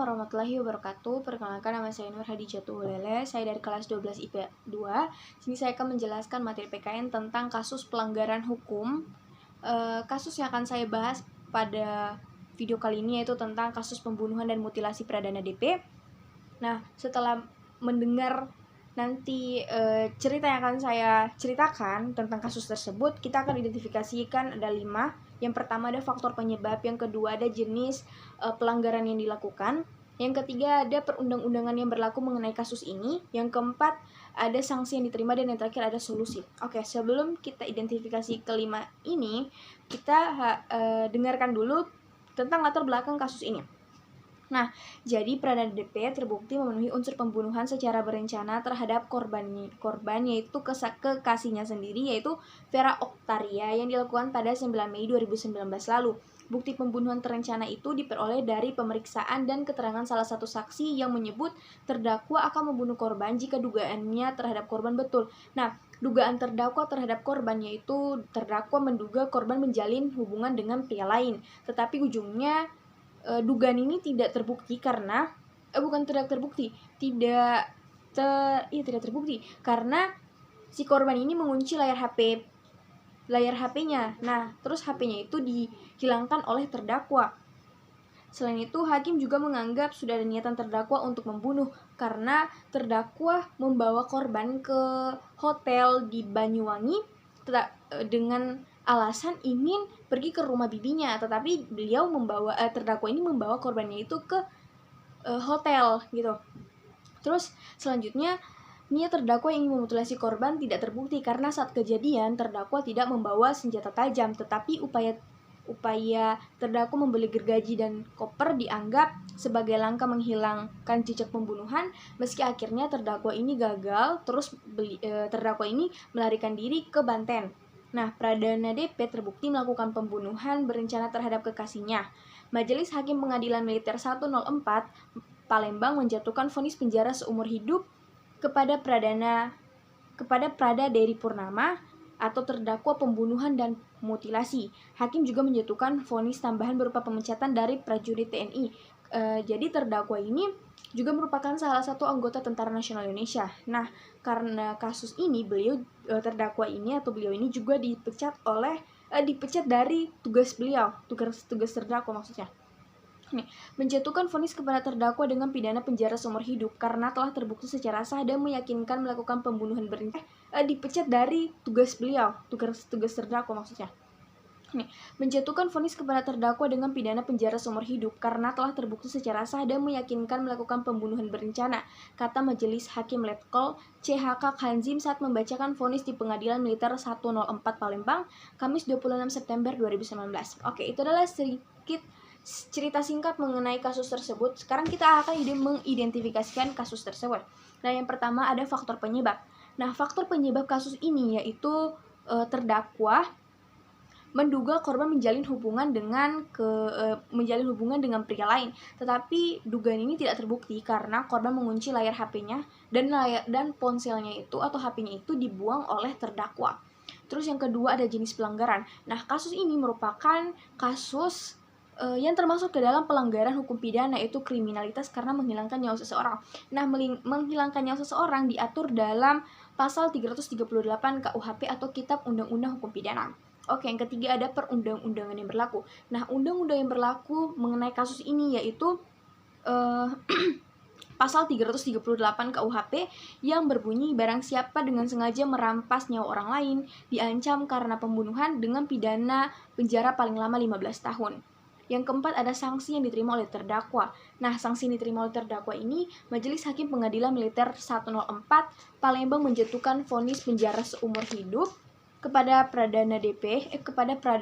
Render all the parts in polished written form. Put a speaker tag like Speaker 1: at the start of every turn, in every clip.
Speaker 1: warahmatullahi wabarakatuh. Perkenalkan, nama saya Nur Hadijatul Lele. Saya dari kelas 12 IPA 2. Sini saya akan menjelaskan materi PKN tentang kasus pelanggaran hukum. Kasus yang akan saya bahas pada video kali ini yaitu tentang kasus pembunuhan dan mutilasi perdana DP. Nah, setelah mendengar nanti cerita yang akan saya ceritakan tentang kasus tersebut, kita akan identifikasikan ada 5. Yang pertama ada faktor penyebab, yang kedua ada jenis pelanggaran yang dilakukan, yang ketiga ada perundang-undangan yang berlaku mengenai kasus ini, yang keempat ada sanksi yang diterima, dan yang terakhir ada solusi. Oke, sebelum kita identifikasi kelima ini, kita dengarkan dulu tentang latar belakang kasus ini. Nah, jadi perdana DP terbukti memenuhi unsur pembunuhan secara berencana terhadap korban yaitu kekasihnya sendiri, yaitu Vera Oktaria, yang dilakukan pada 9 Mei 2019 lalu. Bukti pembunuhan terencana itu diperoleh dari pemeriksaan dan keterangan salah satu saksi yang menyebut terdakwa akan membunuh korban jika dugaannya terhadap korban betul. Nah, dugaan terdakwa terhadap korban yaitu terdakwa menduga korban menjalin hubungan dengan pria lain, tetapi ujungnya dugaan ini tidak terbukti karena tidak terbukti karena si korban ini mengunci layar HP-nya. Nah, terus HP-nya itu dihilangkan oleh terdakwa. Selain itu, hakim juga menganggap sudah ada niatan terdakwa untuk membunuh karena terdakwa membawa korban ke hotel di Banyuwangi dengan alasan ingin pergi ke rumah bibinya, tetapi terdakwa ini membawa korbannya itu ke hotel gitu. Terus selanjutnya, niat terdakwa yang ingin memutilasi korban tidak terbukti karena saat kejadian terdakwa tidak membawa senjata tajam, tetapi upaya terdakwa membeli gergaji dan koper dianggap sebagai langkah menghilangkan jejak pembunuhan. Meski akhirnya terdakwa ini gagal, terus terdakwa ini melarikan diri ke Banten. Nah, perdana DP terbukti melakukan pembunuhan berencana terhadap kekasihnya. Majelis Hakim Pengadilan Militer 104 Palembang menjatuhkan vonis penjara seumur hidup kepada Prada Dery Purnama atau terdakwa pembunuhan dan mutilasi. Hakim juga menjatuhkan vonis tambahan berupa pemecatan dari prajurit TNI. Jadi terdakwa ini juga merupakan salah satu anggota Tentara Nasional Indonesia. Nah, karena kasus ini beliau juga dipecat dari tugas terdakwa maksudnya. Menjatuhkan vonis kepada terdakwa dengan pidana penjara seumur hidup karena telah terbukti secara sah dan meyakinkan melakukan pembunuhan berencana. Dipecat dari tugas terdakwa maksudnya. Menjatuhkan vonis kepada terdakwa dengan pidana penjara seumur hidup karena telah terbukti secara sah dan meyakinkan melakukan pembunuhan berencana, kata Majelis Hakim Letkol CHK Khanzim saat membacakan vonis di Pengadilan Militer 104 Palembang, Kamis 26 September 2019. Oke, itu adalah sedikit cerita singkat mengenai kasus tersebut. Sekarang kita akan mengidentifikasikan kasus tersebut. Nah, yang pertama ada faktor penyebab. Nah, faktor penyebab kasus ini yaitu terdakwa menduga korban menjalin hubungan dengan pria lain, tetapi dugaan ini tidak terbukti karena korban mengunci layar HP-nya dan ponselnya itu atau HP-nya itu dibuang oleh terdakwa. Terus yang kedua ada jenis pelanggaran. Nah, kasus ini merupakan kasus yang termasuk ke dalam pelanggaran hukum pidana, yaitu kriminalitas karena menghilangkan nyawa seseorang. Nah, menghilangkan nyawa seseorang diatur dalam pasal 338 KUHP atau Kitab Undang-Undang Hukum Pidana. Oke, yang ketiga ada perundang-undangan yang berlaku. Nah, undang-undang yang berlaku mengenai kasus ini yaitu pasal 338 KUHP yang berbunyi barang siapa dengan sengaja merampas nyawa orang lain diancam karena pembunuhan dengan pidana penjara paling lama 15 tahun. Yang keempat ada sanksi yang diterima oleh terdakwa. Nah, sanksi yang diterima oleh terdakwa ini Majelis Hakim Pengadilan Militer 104 Palembang menjatuhkan vonis penjara seumur hidup kepada Prada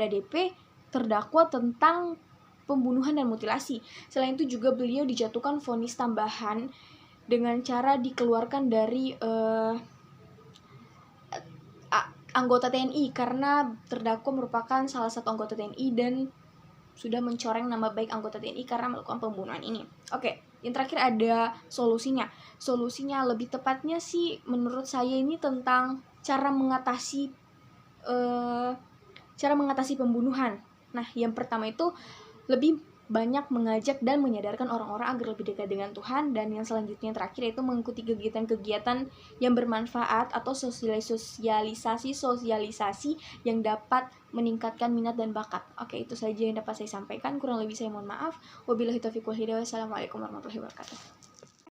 Speaker 1: DP terdakwa tentang pembunuhan dan mutilasi. Selain itu juga beliau dijatuhkan vonis tambahan dengan cara dikeluarkan dari anggota TNI karena terdakwa merupakan salah satu anggota TNI dan sudah mencoreng nama baik anggota TNI karena melakukan pembunuhan ini. Oke, yang terakhir ada solusinya. Solusinya lebih tepatnya sih menurut saya ini tentang cara mengatasi pembunuhan. Nah, yang pertama itu lebih banyak mengajak dan menyadarkan orang-orang agar lebih dekat dengan Tuhan. Dan yang selanjutnya terakhir yaitu mengikuti kegiatan-kegiatan yang bermanfaat atau sosialisasi yang dapat meningkatkan minat dan bakat. Oke, itu saja yang dapat saya sampaikan. Kurang lebih saya mohon maaf. Wabillahi taufiq wal hidayah. Wassalamualaikum warahmatullahi wabarakatuh.